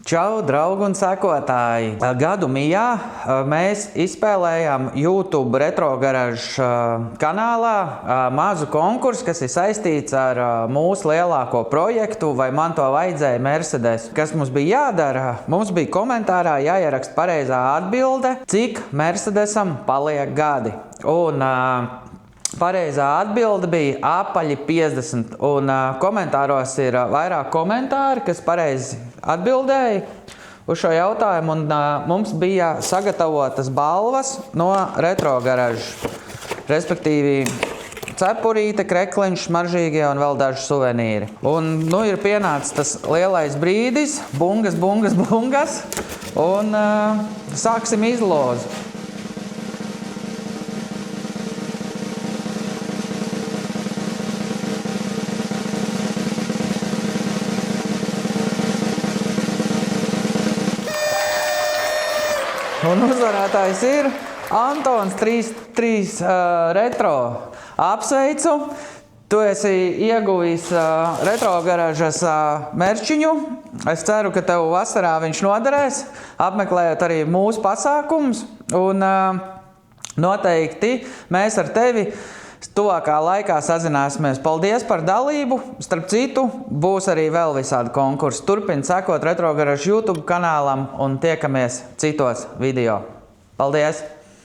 Čau, draugi un sekotāji! Gadu mijā mēs izspēlējām YouTube Retro Garage kanālā mazu konkursu, kas ir saistīts ar mūsu lielāko projektu, vai man to vajadzēja Mercedes. Kas mums bija jādara? Mums bija komentārā jāieraksta pareizā atbilde, cik Mercedesam paliek gadi. Un pareizā atbilde bija apaļi 50, un komentāros ir vairāk komentāri, kas pareizi atbildēja uz šo jautājumu, un mums bija sagatavotas balvas no Retro Garage, respektīvi cepurīte, krekliņš, smaržīgie un vēl daži suvenīri. Un nu ir pienācis tas lielais brīdis, bungas, un sāksim izlozi. Un uzvarētājs ir Antons 33 Retro. Apsveicu! Tu esi ieguvis Retro Garažas merčiņu. Es ceru, ka tev vasarā viņš noderēs, apmeklējot arī mūsu pasākumus. Un noteikti mēs ar tevi tuvākā laikā sazināsimies. Paldies par dalību. Starp citu, būs arī vēl visādi konkursi. Turpini sekot Retro Garage YouTube kanālam un tiekamies citos video. Paldies!